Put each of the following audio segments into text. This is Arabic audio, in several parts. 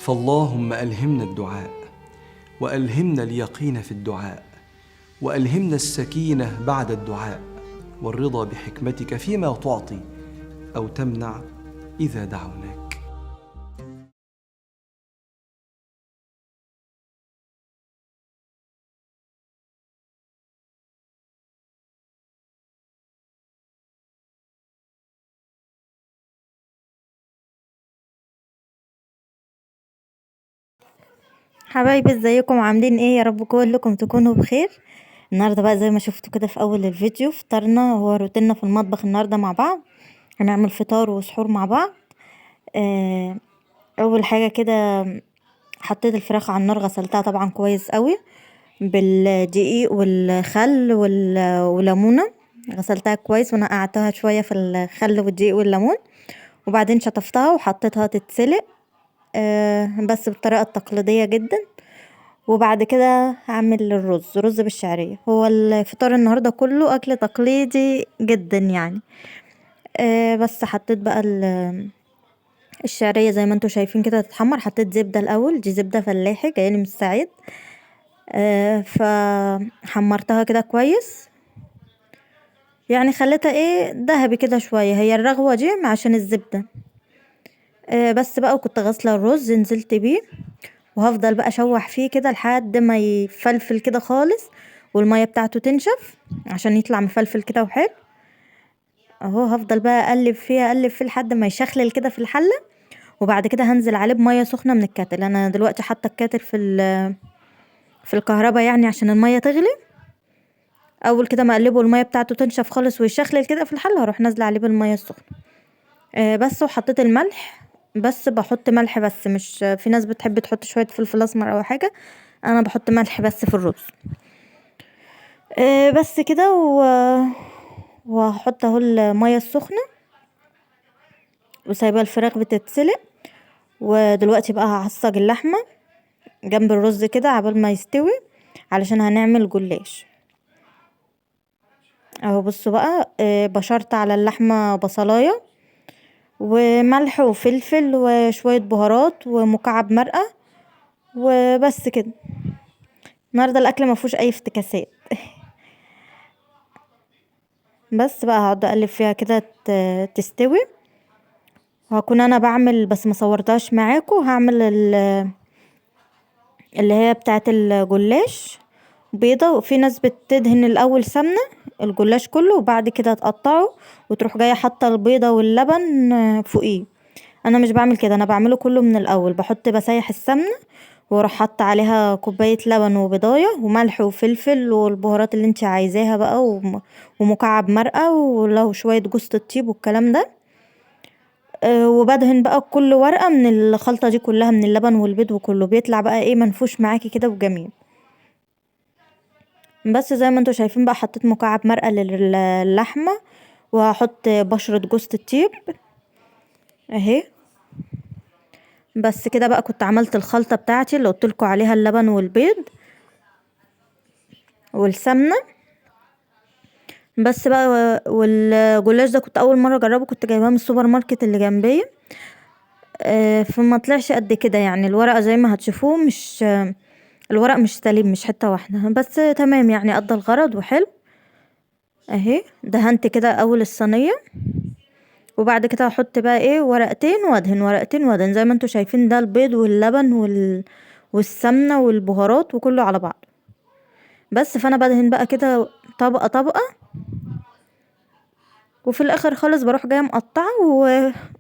فاللهم ألهمنا الدعاء، وألهمنا اليقين في الدعاء، وألهمنا السكينة بعد الدعاء، والرضا بحكمتك فيما تعطي أو تمنع إذا دعوناك. حبايبي، ازيكم؟ عاملين ايه؟ يا رب كلكم تكونوا بخير. النهارده بقى زي ما شفتوا كده في اول الفيديو فطرنا، هو روتيننا في المطبخ النهارده مع بعض. هنعمل فطار وسحور مع بعض. آه اول حاجه كده حطيت الفراخ على النار، غسلتها طبعا كويس قوي بالدقيق والخل والليمونه. غسلتها كويس ونقعتها شويه في الخل والدقيق والليمون، وبعدين شطفتها وحطيتها تتسلق بس بالطريقه التقليديه جدا. وبعد كده هعمل رز بالشعرية. هو الفطار النهاردة كله أكل تقليدي جدا يعني. بس حطيت بقى الشعرية زي ما انتوا شايفين كده تتحمر. حطيت زبدة الأول، دي زبدة فلاحي جايلي من الصعيد. فحمرتها كده كويس، يعني خليتها ايه ذهبي كده شوية، هي الرغوة دي عشان الزبدة. بس بقى، وكنت غاسلة الرز نزلت بيه، وهفضل بقى اشوح فيه كده لحد ما يفلفل كده خالص، والمية بتاعته تنشف عشان يطلع مفلفل كده وحلو. اهو هفضل بقى اقلب فيه لحد ما يشخلل كده في الحلة. وبعد كده هنزل عليه بمية سخنة من الكاتل. انا دلوقتي حاطة الكاتل في الكهرباء يعني عشان المية تغلي. اول كده ما اقلبه المية بتاعته تنشف خالص ويشخلل كده في الحلة، هروح نازلة عليه بالمية السخنة. بس وحطيت الملح. بس بحط ملح بس، مش في ناس بتحب تحط شوية فلفل اسمر او حاجة. انا بحط ملح بس في الرز. بس كده وهحط اهو المية السخنة، وسايبة الفراخ بتتسلق. ودلوقتي بقى هعصج اللحمة جنب الرز كده عبال ما يستوي، علشان هنعمل جلاش. اهو بصوا بقى، بشرت على اللحمة بصلاية وملح وفلفل وشوية بهارات ومكعب مرقة، وبس كده. النهارده الاكل ما فيهوش اي افتكاسات. بس بقى هقعد اقلب فيها كده تستوي. وهكون انا بعمل، بس ما صورتهاش معاكم، هعمل اللي هي بتاعه الجلاش بيضة. وفي ناس بتدهن الاول سمنة الجلاش كله، وبعد كده تقطعه وتروح جايه حاطه البيضة واللبن فوقيه. انا مش بعمل كده، انا بعمله كله من الاول. بسيح السمنة واروح حاطه عليها كوبايه لبن وبضايه وملح وفلفل والبهارات اللي انت عايزاها بقى، ومكعب مرقه ولو شويه جوز الطيب والكلام ده. وبدهن بقى كل ورقه من الخلطه دي كلها من اللبن والبيض، وكله بيطلع بقى ايه منفوش معاكي كده وجميل. بس زي ما انتوا شايفين بقى، حطيت مكعب مرقه للحمه، وهحط بشره جوز الطيب اهي. بس كده بقى، كنت عملت الخلطه بتاعتي اللي قلتلكوا عليها، اللبن والبيض والسمنه. بس بقى، والجلاش ده كنت اول مره اجربه، كنت جايباه من السوبر ماركت اللي جنبي. فما طلعش قد كده يعني. الورقه زي ما هتشوفوه مش الورق مش سليم، مش حته واحده بس، تمام يعني، قضى الغرض وحلو. اهي دهنت كده اول الصينيه، وبعد كده هحط بقى ايه ورقتين وادهن، ورقتين وادهن، زي ما انتوا شايفين ده البيض واللبن والسمنه والبهارات وكله على بعض. بس فانا بدهن بقى كده طبقه طبقه، وفي الاخر خالص بروح جايه مقطعه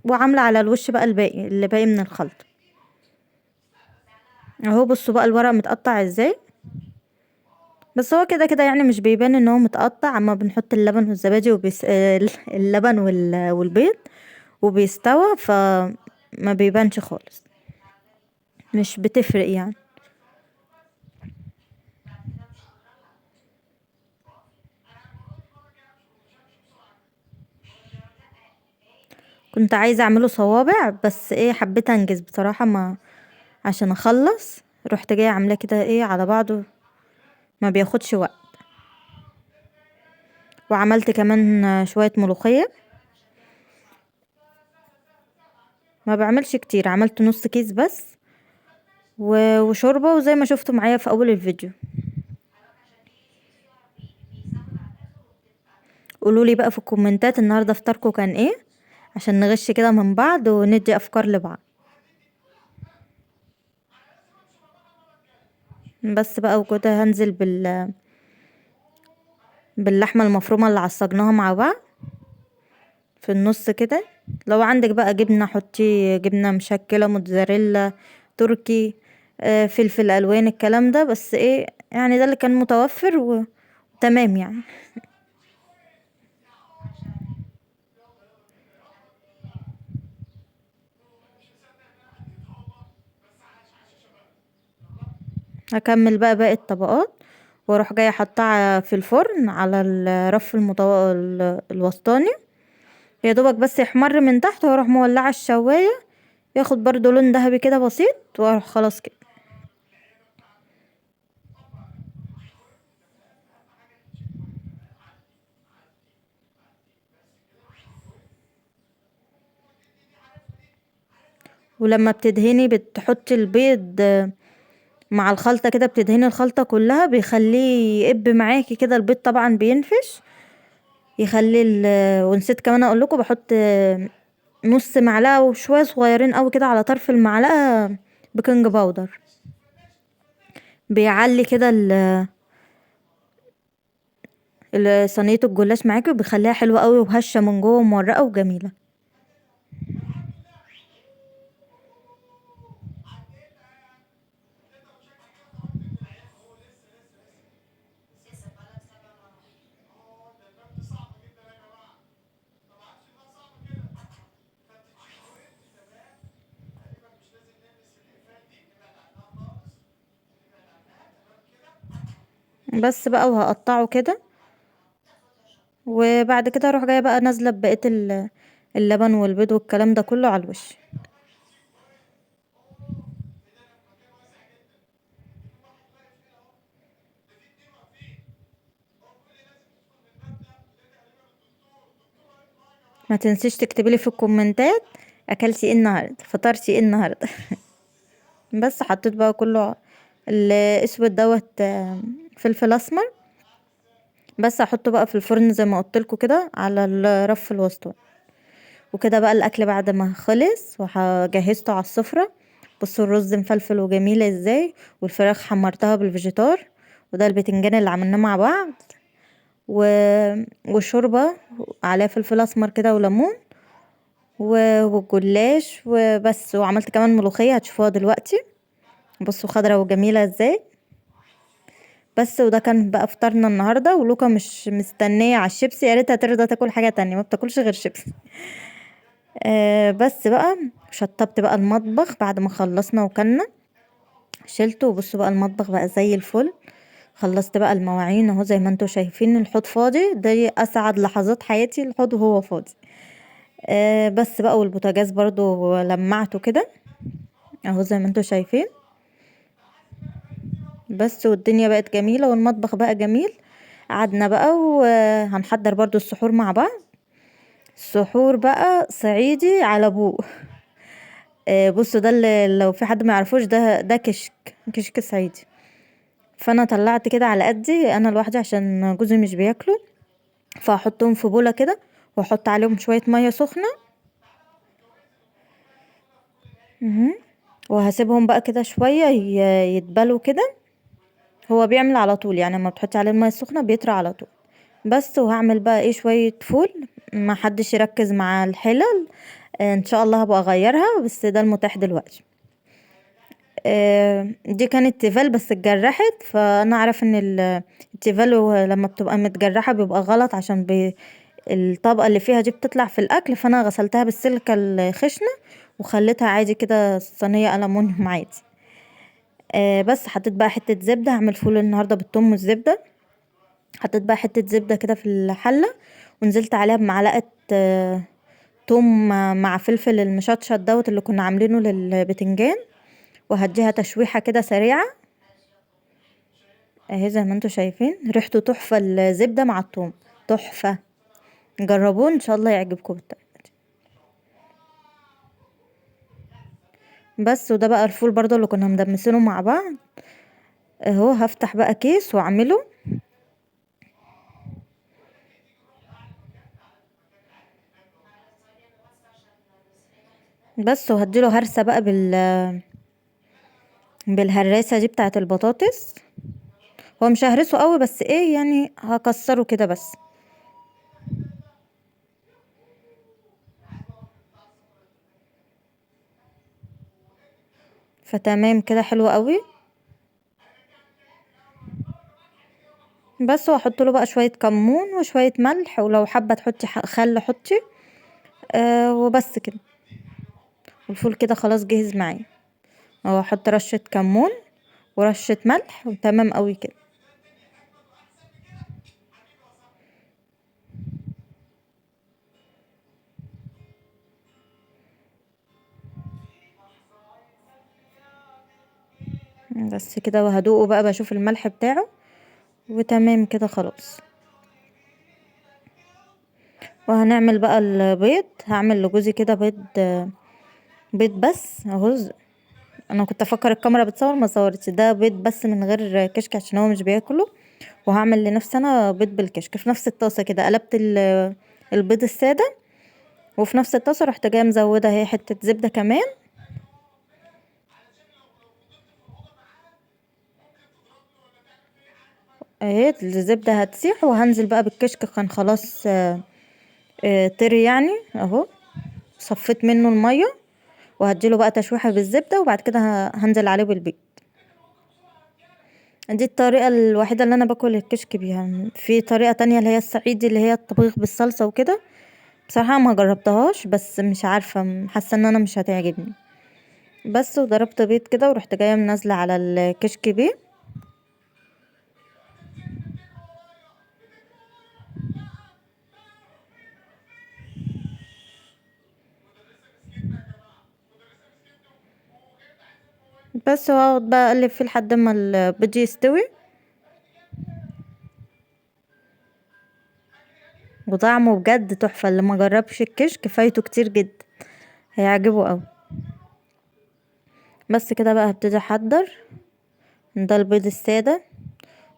وعامله على الوش بقى الباقي اللي باقي من الخلط. اهو بصوا بقى الورق متقطع ازاي. بس هو كده كده يعني مش بيبان ان هو متقطع، اما بنحط اللبن والزبادي اللبن والبيض وبيستوى، فما بيبانش خالص، مش بتفرق يعني. كنت عايزه اعمله صوابع، بس ايه حبيت انجز بصراحه، ما عشان اخلص رحت جايه عاملاه كده ايه على بعضه، ما بياخدش وقت. وعملت كمان شويه ملوخيه. ما بعملش كتير، عملت نص كيس بس. وشوربة، وزي ما شفتوا معايا في اول الفيديو. قولولي بقى في الكومنتات النهاردة افطاركم كان ايه، عشان نغش كده من بعض وندي افكار لبعض. بس بقى وكده هنزل باللحمة المفرومة اللي عصجناها مع بعض في النص كده. لو عندك بقى جبنة حطي جبنة مشكلة، موتزاريلا، تركي، فلفل الوان، الكلام ده. بس ايه يعني، ده اللي كان متوفر وتمام يعني. هكمل بقى باقي الطبقات، واروح جايه حطها في الفرن على الرف الوسطاني، يا دوبك بس يحمر من تحت، واروح مولعه الشوايه ياخد برضو لون ذهبي كده بسيط، واروح خلاص كده. ولما بتدهني بتحطي البيض مع الخلطة كده، بتدهني الخلطة كلها، بيخليه يقب معاكي كده. البيض طبعا بينفش، يخلي ونسيت كمان اقول لكم، بحط نص معلقة وشوية صغيرين قوي كده على طرف المعلقة بيكنج باودر، بيعلي كده صينية الجلاش معاكي، وبيخليها حلوة قوي وهشة من جوه ومورقة وجميلة. بس بقى وهقطعه كده، وبعد كده اروح جايه بقى نازله ببقيه اللبن والبيض والكلام ده كله على الوش. ما تنسيش تكتبي لي في الكومنتات اكلتي ايه النهارده، فطرتي ايه النهارده. بس حطيت بقى كله الاسود دوت فلفل اسمر. بس هحطه بقى في الفرن زي ما قلتلكوا كده على الرف الوسطاني. وكده بقى الاكل بعد ما خلص وجهزته على السفرة. بصوا الرز مفلفل وجميل ازاي، والفراخ حمرتها بالفيجيتار، وده البتنجان اللي عملناه مع بعض، و... والشوربة عليها فلفل اسمر كده وليمون، والجلاش وبس. وعملت كمان ملوخية هتشوفوها دلوقتي، بصوا خضرة وجميلة ازاي. بس وده كان بقى فطارنا النهارده. ولوكا مش مستنيه على الشيبسي، يا ريتها ترضى تاكل حاجه تانية، ما بتاكلش غير شيبسي. بس بقى شطبت بقى المطبخ بعد ما خلصنا وكلنا، شلته. وبصوا بقى المطبخ بقى زي الفل. خلصت بقى المواعين اهو زي ما انتوا شايفين، الحوض فاضي، دي اسعد لحظات حياتي، الحوض وهو فاضي. بس بقى والبوتاجاز برضو لمعته كده اهو زي ما انتوا شايفين. بس والدنيا بقت جميلة والمطبخ بقى جميل. قعدنا بقى وهنحضر برضو السحور مع بعض. السحور بقى صعيدي على ابوه. بصوا ده اللي لو في حد ما يعرفوش، ده كشك صعيدي. فانا طلعت كده على قدي انا لوحدي عشان جوزي مش بياكله، فهحطهم في بوله كده، واحط عليهم شويه ميه سخنه. مهم. وهسيبهم بقى كده شويه يتبلوا كده. هو بيعمل على طول يعني، لما بتحطي عليه الميه السخنه بيطرى على طول. بس وهعمل بقى ايه شويه فول، ما حدش يركز مع الحلل. ان شاء الله هبقى اغيرها، بس ده المتاح دلوقتي. دي كانت تيفال بس اتجرحت، فانا اعرف ان التيفال لما بتبقى متجرحة بيبقى غلط، عشان الطبقة اللي فيها دي بتطلع في الاكل. فانا غسلتها بالسلكة الخشنة وخليتها عادي كده صينية ألمونيوم عادي. بس حطيت بقى حتة زبدة، هعمل فول النهاردة بالثوم والزبدة. حطيت بقى حتة زبدة كده في الحلة، ونزلت عليها بمعلقة توم مع فلفل المشطشط دوت اللي كنا عاملينه للبتنجان، وهديها تشويحة كده سريعة اهي زي ما انتوا شايفين. ريحته تحفة الزبدة مع الثوم، تحفة. جربوه ان شاء الله يعجبكم بالطريقة دي. بس وده بقى الفول برضو اللي كنا مدمسينه مع بعض اهو. هفتح بقى كيس واعمله بس، وهديله هرسة بقى بالهراسة دي بتاعة البطاطس. هو مش ههرسه قوي بس ايه يعني هكسره كده بس. فتمام كده حلو قوي. بس واحط له بقى شوية كمون وشوية ملح، ولو حابة تحطي خل حطي. وبس كده الفول كده خلاص جهز معايا اهو. احط رشة كمون ورشة ملح وتمام قوي كده. بس كده وهدوقه بقى بشوف الملح بتاعه وتمام كده خلاص. وهنعمل بقى البيض. هعمل لجوزي كده بيض بس اهو. انا كنت افكر الكاميرا بتصور ما صورتش، ده بيض بس من غير كشك عشان هو مش بياكله. وهعمل لنفسي انا بيض بالكشك في نفس الطاسه كده. قلبت البيض الساده، وفي نفس الطاسه رحت جايه مزوده اهي حته زبده كمان اهي. الزبده هتسيح وهنزل بقى بالكشك. كان خلاص طري يعني اهو. صفيت منه الميه وهديله بقى تشويحه بالزبده، وبعد كده هنزل عليه بالبيض. دي الطريقة الوحيدة اللي انا باكل الكشك بيها. في طريقة تانية اللي هي الصعيدي اللي هي الطبيخ بالصلصة وكده، بصراحة ما جربتهاش بس مش عارفة، حاسة ان انا مش هتعجبني. بس وضربت بيض كده ورحت جاية منزلة على الكشك بيه. بس واقعد بقى اقلب فيه لحد ما البيض يستوي. وطعمه بجد تحفة، اللي ما جربش الكشك فايته كتير جدا، هيعجبه اوي. بس كده بقى هبتدي احضر. ده البيض السادة،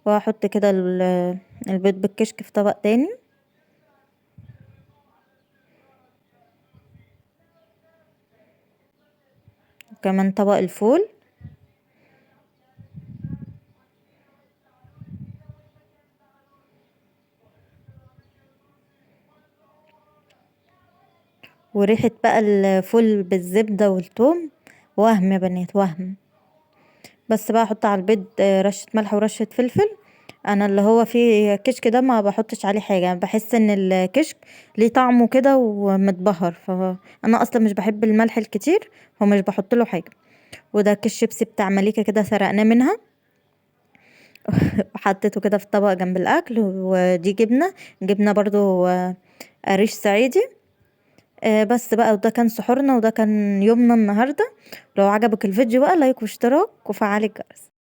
وهحط كده البيض بالكشك في طبق تاني. وكمان طبق الفول. وريحة بقى الفول بالزبدة والثوم وهم يا بنات وهم. بس بقى احط على البيض رشة ملح ورشة فلفل. انا اللي هو فيه كشك ده ما بحطش عليه حاجة، يعني بحس ان الكشك ليه طعمه كده ومتبهر، فانا اصلا مش بحب الملح الكتير، فمش بحط له حاجة. وده كيس شيبسي بتاع مليكة كده سرقناه منها وحطيته كده في طبق جنب الاكل. ودي جبنة برضو قريش صعيدي. بس بقى وده كان سحورنا وده كان يومنا النهاردة. لو عجبك الفيديو بقى لايك واشتراك وفعلي الجرس.